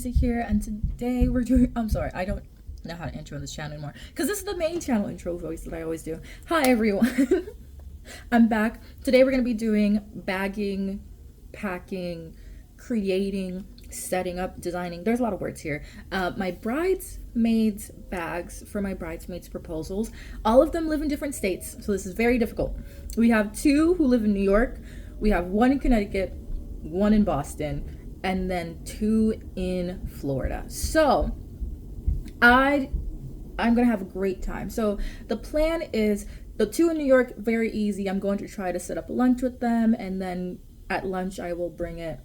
music here, and today we're doing. I'm sorry, I don't know how to intro this channel anymore because this is the main channel intro voice that I always do. Hi everyone, I'm back. Today we're gonna be doing bagging, packing, creating, setting up, designing. There's a lot of words here. My bridesmaids bags for my bridesmaids proposals. All of them live in different states, so this is very difficult. We have two who live in New York. We have one in Connecticut, one in Boston, and then two in Florida. So I'm gonna have a great time. So the plan is the two in New York, very easy. I'm going to try to set up lunch with them, and then at lunch I will bring it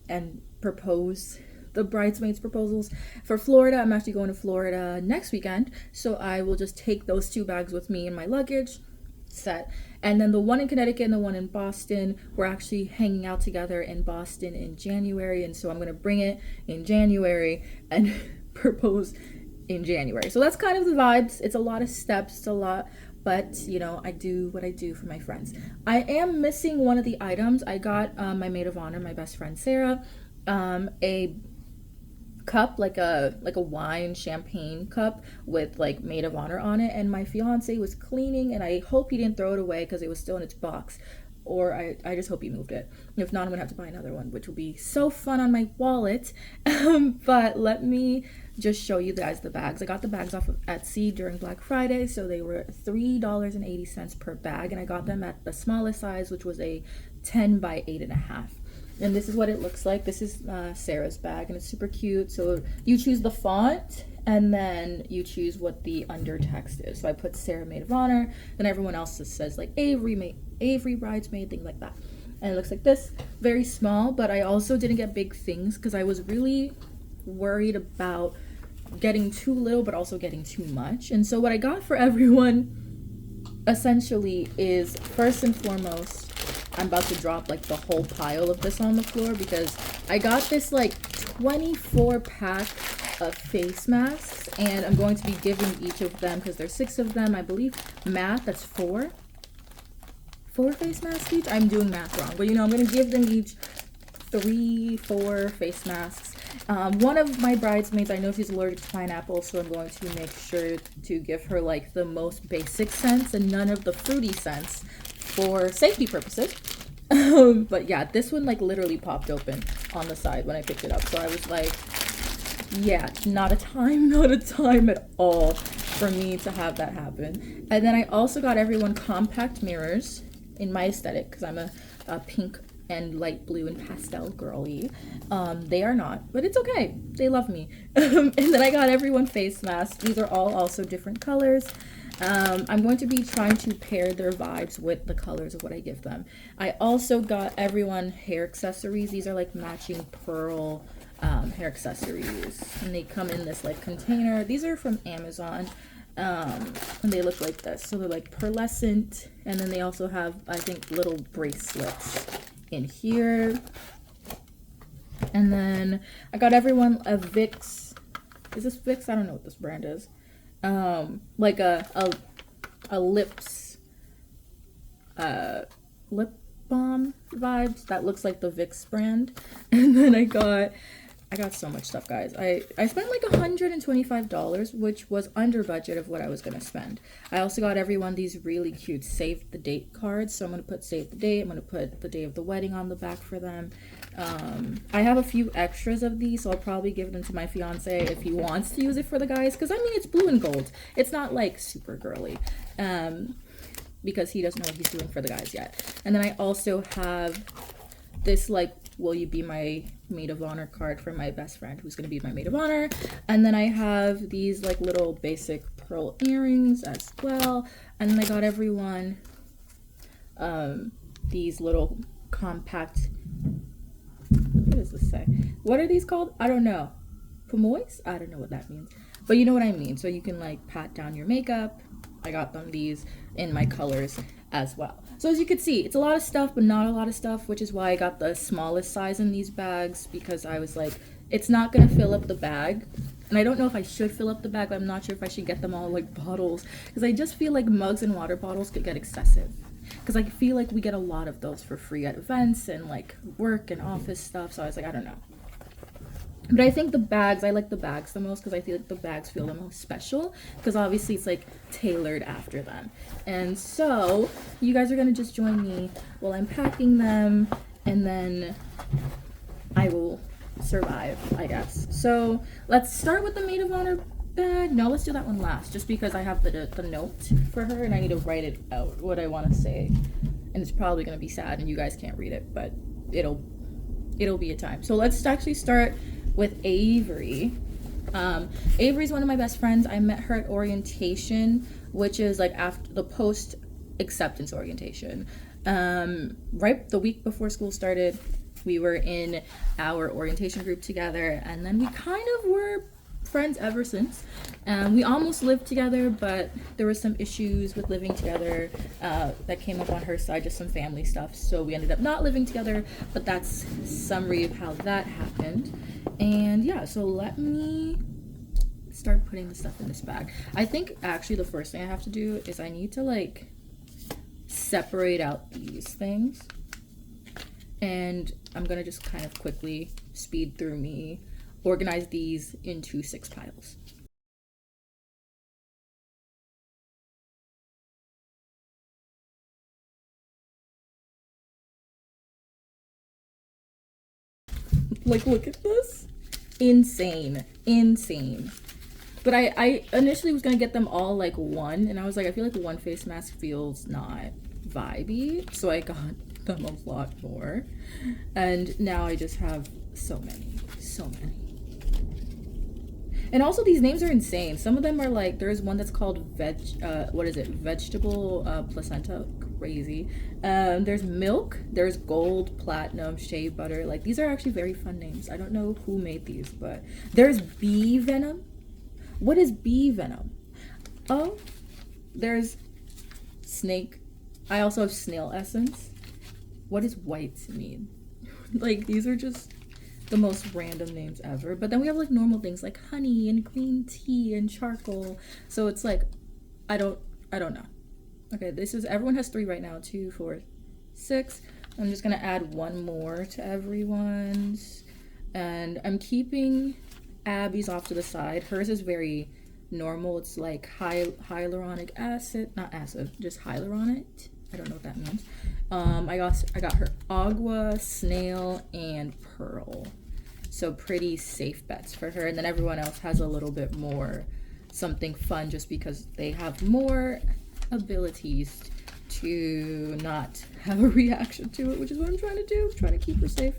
and propose the bridesmaids proposals. For Florida, I'm actually going to Florida next weekend, so I will just take those two bags with me in my luggage set. And then the one in Connecticut and the one in Boston, we're actually hanging out together in Boston in January, and so I'm going to bring it in January and propose in January. So that's kind of the vibes. It's a lot of steps, it's a lot, but you know, I do what I do for my friends. I am missing one of the items. I got my maid of honor, my best friend Sarah, a cup, like a wine champagne cup with like maid of honor on it, and my fiance was cleaning, and I hope he didn't throw it away because it was still in its box, or I just hope he moved it. If not, I'm gonna have to buy another one, which will be so fun on my wallet. But let me just show you guys the bags. I got the bags off of Etsy during Black Friday, so they were $3.80 per bag, and I got them at the smallest size, which was a 10 by 8.5. And this is what it looks like. This is Sarah's bag, and it's super cute. So you choose the font, and then you choose what the undertext is. So I put Sarah Maid of Honor, then everyone else just says like Avery Bridesmaid, things like that. And it looks like this, very small, but I also didn't get big things because I was really worried about getting too little, but also getting too much. And so what I got for everyone essentially is, first and foremost, I'm about to drop like the whole pile of this on the floor because I got this like 24 pack of face masks, and I'm going to be giving each of them, because there's 6 of them, I believe, math, that's 4 face masks each. I'm doing math wrong, but you know, I'm going to give them each 3-4 face masks. One of my bridesmaids, I know she's allergic to pineapple, so I'm going to make sure to give her like the most basic scents and none of the fruity scents for safety purposes. But yeah, this one like literally popped open on the side when I picked it up, so I was like, yeah, not a time at all for me to have that happen. And then I also got everyone compact mirrors in my aesthetic, because I'm a pink and light blue and pastel girly. They are not, but it's okay, they love me. And then I got everyone face masks. These are all also different colors. I'm going to be trying to pair their vibes with the colors of what I give them. I also got everyone hair accessories. These are like matching pearl hair accessories, and they come in this like container. These are from Amazon, and they look like this. So they're like pearlescent, and then they also have, I think, little bracelets in here. And then I got everyone a Vicks. Is this Vicks? I don't know what this brand is. Like a lips lip balm vibes that looks like the Vicks brand. And then I got so much stuff, guys. I spent like $125, which was under budget of what I was gonna spend. I also got everyone these really cute save the date cards, so I'm gonna put save the date. I'm gonna put the day of the wedding on the back for them. I have a few extras of these, so I'll probably give them to my fiance if he wants to use it for the guys, because I mean, it's blue and gold. It's not like super girly, because he doesn't know what he's doing for the guys yet. And then I also have this like, will you be my maid of honor card for my best friend who's going to be my maid of honor. And then I have these like little basic pearl earrings as well. And then I got everyone these little compact, what does this say? What are these called? I don't know. Pomois? I don't know what that means, but you know what I mean. So you can like pat down your makeup. I got them these in my colors as well. So as you can see, it's a lot of stuff, but not a lot of stuff, which is why I got the smallest size in these bags, because I was like, it's not gonna fill up the bag. And I don't know if I should fill up the bag, but I'm not sure if I should get them all like bottles, because I just feel like mugs and water bottles could get excessive. Because I feel like we get a lot of those for free at events and like work and office stuff. So I was like, I don't know. But I think the bags, I like the bags the most because I feel like the bags feel the most special because obviously it's like tailored after them. And so you guys are gonna just join me while I'm packing them, and then I will survive, I guess. So let's start with the maid of honor bag. No, let's do that one last, just because I have the note for her and I need to write it out what I want to say, and it's probably gonna be sad and you guys can't read it, but it'll be a time. So let's actually start with Avery. Avery's one of my best friends. I met her at orientation, which is like after the post acceptance orientation. Right the week before school started, we were in our orientation group together, and then we kind of were friends ever since. We almost lived together, but there were some issues with living together that came up on her side, just some family stuff, so we ended up not living together. But that's summary of how that happened. And yeah, so let me start putting the stuff in this bag. I think actually the first thing I have to do is I need to like separate out these things, and I'm gonna just kind of quickly speed through me organize these into 6 piles. Like, look at this. Insane. But I initially was gonna get them all like one, and I was like, I feel like one face mask feels not vibey, so I got them a lot more, and now I just have so many. And also these names are insane. Some of them are like, there's one that's called vegetable placenta, crazy. There's milk, there's gold, platinum, shea butter. Like, these are actually very fun names. I don't know who made these, but there's bee venom. What is bee venom? Oh, there's snake. I also have snail essence. What does white mean? Like, these are just the most random names ever. But then we have like normal things like honey and green tea and charcoal. So it's like, I don't know. Okay, this is, everyone has 3 right now. 2, 4, 6. I'm just gonna add one more to everyone's, and I'm keeping Abby's off to the side. Hers is very normal. It's like hyaluronic acid, not acid, just hyaluronic. I don't know what that means. I got her agua, snail, and pearl. So pretty safe bets for her. And then everyone else has a little bit more something fun, just because they have more abilities to not have a reaction to it, which is what I'm trying to do. I'm trying to keep her safe.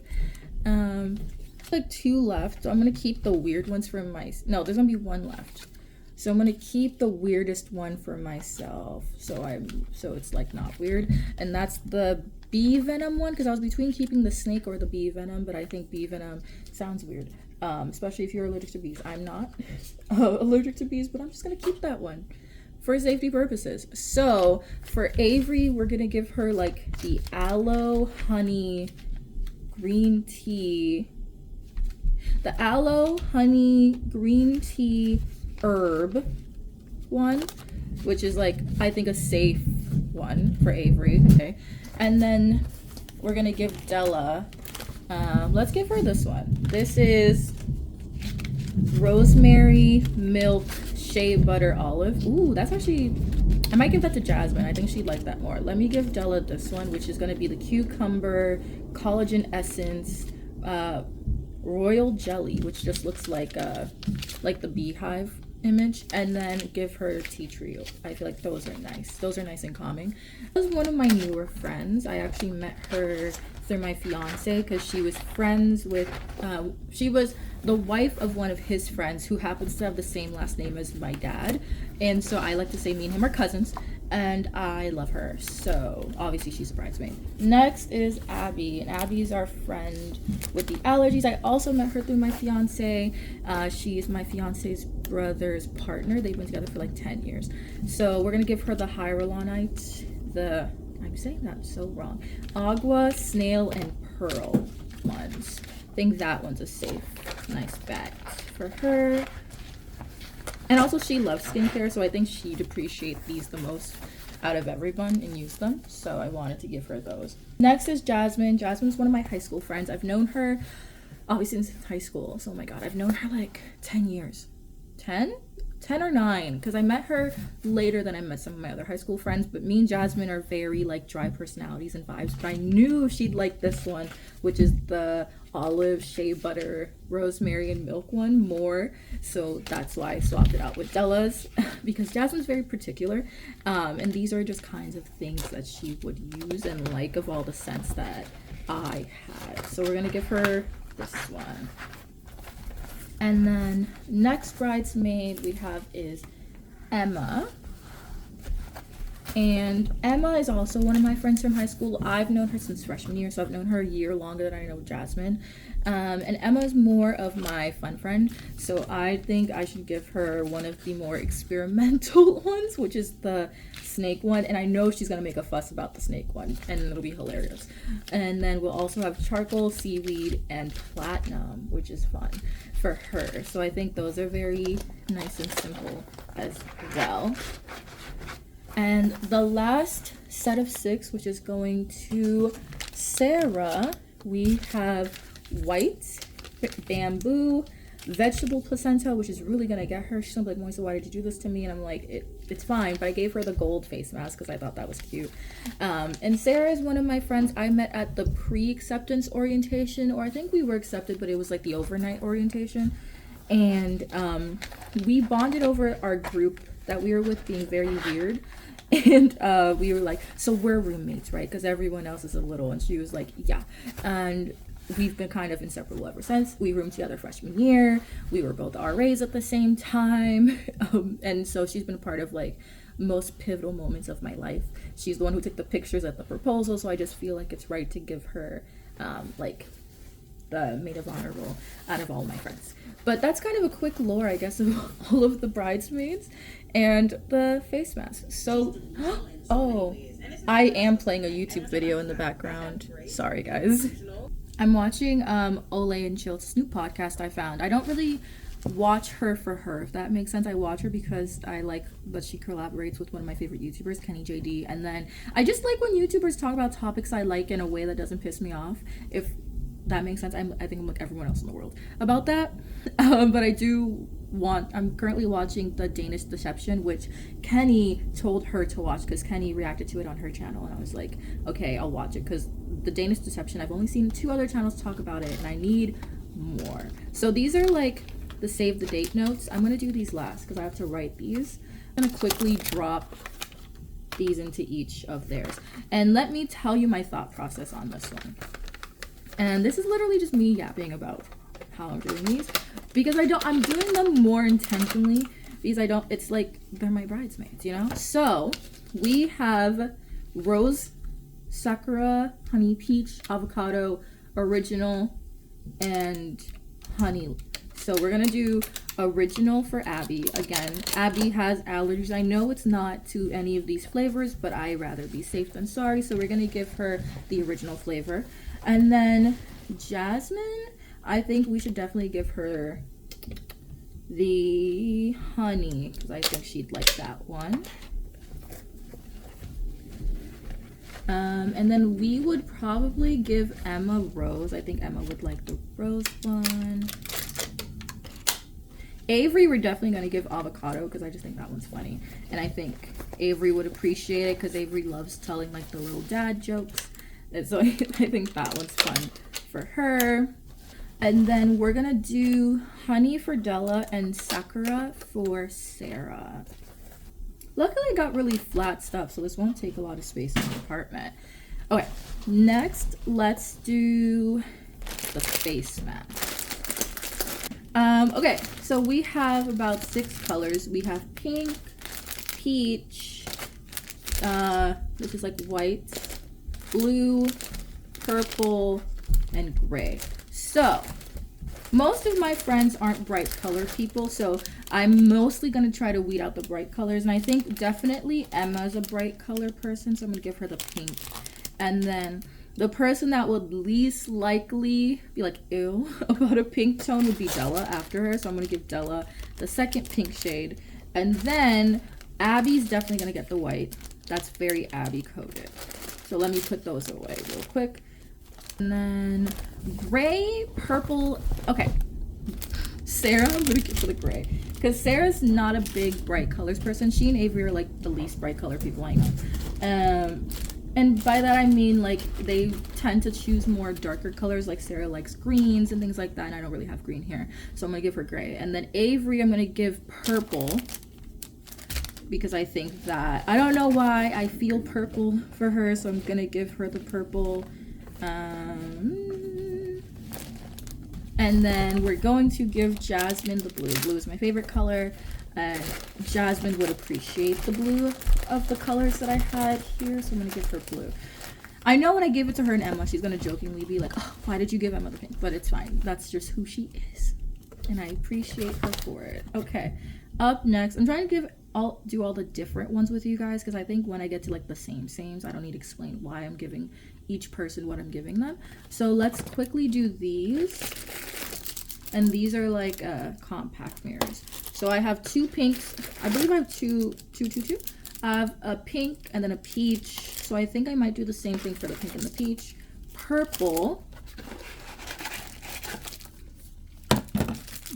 Like 2 left. So I'm gonna keep the weird ones for no, there's gonna be 1 left. So I'm gonna keep the weirdest one for myself, so it's like not weird. And that's the bee venom one, because I was between keeping the snake or the bee venom, but I think bee venom sounds weird, especially if you're allergic to bees. I'm not allergic to bees, but I'm just gonna keep that one for safety purposes. So for Avery, we're gonna give her like the aloe honey green tea, the aloe honey green tea herb one, which is like, I think, a safe one for Avery. Okay, and then we're gonna give Della, let's give her this one. This is rosemary, milk, shea butter, olive. Ooh, that's actually, I might give that to Jasmine. I think she'd like that more. Let me give Della this one, which is gonna be the cucumber, collagen essence, royal jelly, which just looks like the beehive image, and then give her tea tree. I feel like those are nice. Those are nice and calming. This is one of my newer friends. I actually met her through my fiance, because she was friends with she was the wife of one of his friends who happens to have the same last name as my dad, and so I like to say me and him are cousins, and I love her. So obviously she's a bridesmaid. Next is Abby, and Abby's our friend with the allergies. I also met her through my fiance. She's my fiance's brother's partner. They've been together for like 10 years. So we're gonna give her the hyaluronite, I'm saying that so wrong, agua, snail, and pearl ones. I think that one's a safe, nice bet for her. And also she loves skincare, so I think she'd appreciate these the most out of everyone and use them. So I wanted to give her those. Next is Jasmine. Jasmine's one of my high school friends. I've known her obviously since high school. So, oh my God, I've known her like 10 years. 10? 10 or 9, because I met her later than I met some of my other high school friends. But me and Jasmine are very like dry personalities and vibes, but I knew she'd like this one, which is the olive shea butter rosemary and milk one more, so that's why I swapped it out with Della's because Jasmine's very particular, and these are just kinds of things that she would use and like of all the scents that I had. So we're gonna give her this one. And then next bridesmaid we have is Emma. And Emma is also one of my friends from high school. I've known her since freshman year, so I've known her a year longer than I know Jasmine. And Emma is more of my fun friend, so I think I should give her one of the more experimental ones, which is the snake one. And I know she's gonna make a fuss about the snake one, and it'll be hilarious. And then we'll also have charcoal, seaweed, and platinum, which is fun for her. So I think those are very nice and simple as well. And the last set of 6, which is going to Sarah, we have white, bamboo, vegetable placenta, which is really gonna get her. She's gonna be like, Moisa, why did you do this to me? And I'm like, it's fine, but I gave her the gold face mask because I thought that was cute. And Sarah is one of my friends I met at the pre-acceptance orientation, or I think we were accepted, but it was like the overnight orientation. And we bonded over our group that we were with being very weird. And we were like, so we're roommates, right? Because everyone else is a little. And she was like, yeah. And we've been kind of inseparable ever since. We roomed together freshman year. We were both RAs at the same time. And so she's been part of like most pivotal moments of my life. She's the one who took the pictures at the proposal. So I just feel like it's right to give her like the maid of honor role out of all my friends. But that's kind of a quick lore, I guess, of all of the bridesmaids and the face masks. So, oh, I am playing a YouTube video in the background. Sorry, guys. I'm watching Olay and Chill's Snoop podcast I found. I don't really watch her for her, if that makes sense. I watch her because I like that she collaborates with one of my favorite YouTubers, Kenny JD. And then I just like when YouTubers talk about topics I like in a way that doesn't piss me off. If that makes sense. I think I'm like everyone else in the world about that. But I'm currently watching The Danish Deception, which Kenny told her to watch because Kenny reacted to it on her channel. And I was like, okay, I'll watch it because The Danish Deception, I've only seen 2 other channels talk about it and I need more. So these are like the save the date notes. I'm going to do these last because I have to write these. I'm going to quickly drop these into each of theirs. And let me tell you my thought process on this one. And this is literally just me yapping about how I'm doing these because I'm doing them more intentionally because it's like they're my bridesmaids, you know? So we have rose, sakura, honey peach, avocado, original, and honey. So we're gonna do original for Abby. Again, Abby has allergies. I know it's not to any of these flavors, but I'd rather be safe than sorry. So we're gonna give her the original flavor. And then Jasmine, I think we should definitely give her the honey because I think she'd like that one. And then we would probably give Emma rose. I think Emma would like the rose one. Avery, we're definitely going to give avocado because I just think that one's funny. And I think Avery would appreciate it because Avery loves telling like the little dad jokes. And so I think that one's fun for her. And then we're gonna do honey for Della and sakura for Sarah. Luckily I got really flat stuff, so this won't take a lot of space in the apartment. Okay, next let's do the face mask. Okay, so we have about 6 colors. We have pink, peach, which is like white, blue, purple, and gray. So most of my friends aren't bright color people, so I'm mostly going to try to weed out the bright colors. And I think definitely Emma's a bright color person, so I'm going to give her the pink. And then the person that would least likely be like, ew, about a pink tone would be Della after her. So I'm going to give Della the second pink shade. And then Abby's definitely going to get the white. That's very Abby coded. So let me put those away real quick. And then gray, purple. Okay, Sarah, I'm gonna get for the gray because Sarah's not a big bright colors person. She and Avery are like the least bright color people I know. And by that I mean like they tend to choose more darker colors. Like Sarah likes greens and things like that, and I don't really have green here, so I'm gonna give her gray. And then Avery, I'm gonna give purple because I think that, I don't know why, I feel purple for her, so I'm gonna give her the purple. And then we're going to give Jasmine the blue. Blue is my favorite color, and Jasmine would appreciate the blue of the colors that I had here, so I'm gonna give her blue. I know when I give it to her and Emma, she's gonna jokingly be like, oh, why did you give Emma the pink? But it's fine, that's just who she is, and I appreciate her for it. Okay, up next, I'm trying to do all the different ones with you guys, because I think when I get to like the sames, I don't need to explain why I'm giving each person what I'm giving them. So let's quickly do these. And these are like compact mirrors. So I have two pinks. I believe I have two. I have a pink and then a peach. So I think I might do the same thing for the pink and the peach. Purple,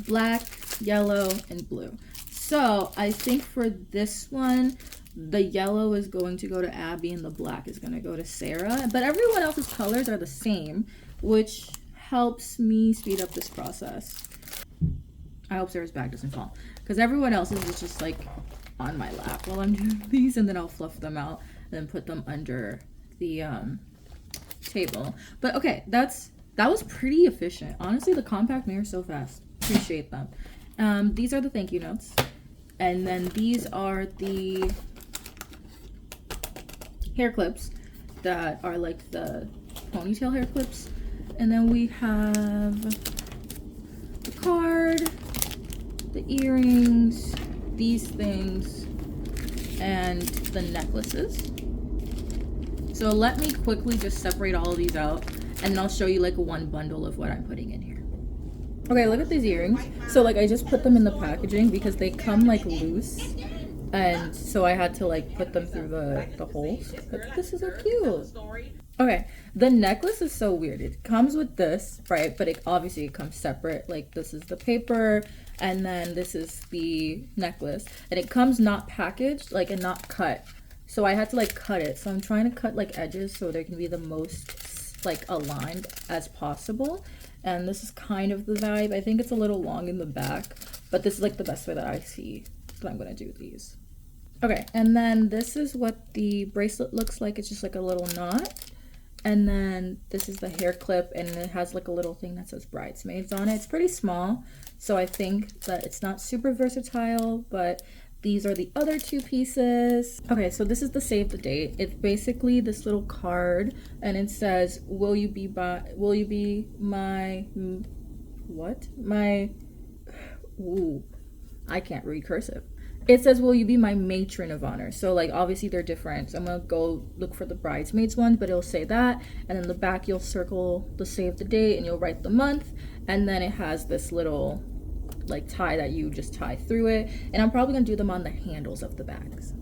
black, yellow, and blue. So I think for this one, the yellow is going to go to Abby and the black is going to go to Sarah. But everyone else's colors are the same, which helps me speed up this process. I hope Sarah's bag doesn't fall, because everyone else's is just like on my lap while I'm doing these, and then I'll fluff them out and then put them under the table. But okay, that was pretty efficient. Honestly, the compact mirror is so fast. Appreciate them. These are the thank you notes, and then these are the hair clips that are like the ponytail hair clips. And then we have the card, the earrings, these things, and the necklaces. So let me quickly just separate all of these out, and then I'll show you like one bundle of what I'm putting in here. Okay, look at these earrings. So like I just put them in the packaging because they come like loose, and so I had to like put them through the holes. But this is so cute. Okay, the necklace is so weird. It comes with this, right? But obviously it comes separate. Like this is the paper, and then this is the necklace. And it comes not packaged, like, and not cut. So I had to like cut it. So I'm trying to cut like edges so they can be the most like aligned as possible. And this is kind of the vibe. I think it's a little long in the back, but this is like the best way that I see. So I'm gonna do these. Okay, and then this is what the bracelet looks like. It's just like a little knot. And then this is the hair clip, and it has like a little thing that says Bridesmaids on it. It's pretty small, so I think that it's not super versatile, but these are the other two pieces. Okay, so this is the save the date. It's basically this little card, and it says, will you be my, what? Ooh, I can't read cursive. It says, will you be my matron of honor? So like obviously they're different. So I'm gonna go look for the bridesmaids one, but it'll say that. And then the back you'll circle the save the date and you'll write the month. And then it has this little like tie that you just tie through it. And I'm probably gonna do them on the handles of the bags.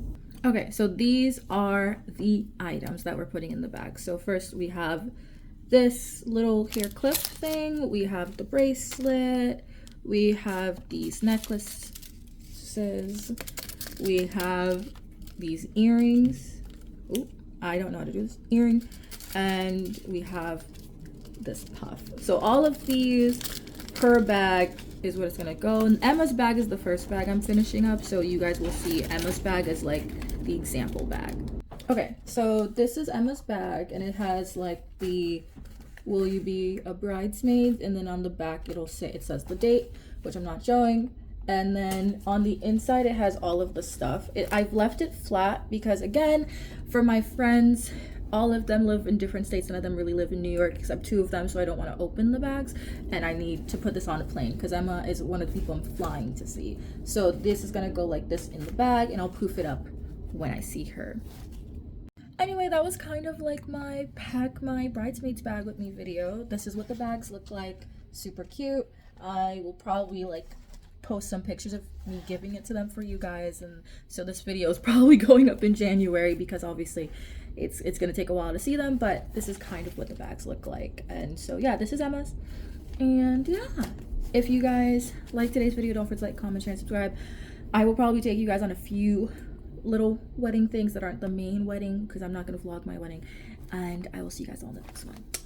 Okay, so these are the items that we're putting in the bag. So first we have this little hair clip thing. We have the bracelet. We have these necklaces. We have these earrings. Oh, I don't know how to do this. Earring. And we have this puff. So all of these per bag is what it's gonna go. And Emma's bag is the first bag I'm finishing up, so you guys will see Emma's bag as like the example bag. Okay, so this is Emma's bag, and it has like the will you be a bridesmaid, and then on the back it says the date, which I'm not showing. And then on the inside it has all of the stuff. I've left it flat because, again, for my friends, all of them live in different states. None of them really live in New York except two of them, so I don't want to open the bags, and I need to put this on a plane because Emma is one of the people I'm flying to see. So this is gonna go like this in the bag, and I'll poof it up when I see her. Anyway, that was kind of like my pack my bridesmaids bag with me video. This is what the bags look like. Super cute. I will probably like post some pictures of me giving it to them for you guys. And so this video is probably going up in January because obviously it's gonna take a while to see them, but this is kind of what the bags look like. And so yeah, this is Emma's. And yeah, if you guys like today's video, don't forget to like, comment, share, and subscribe. I will probably take you guys on a few little wedding things that aren't the main wedding because I'm not gonna vlog my wedding. And I will see you guys all in the next one.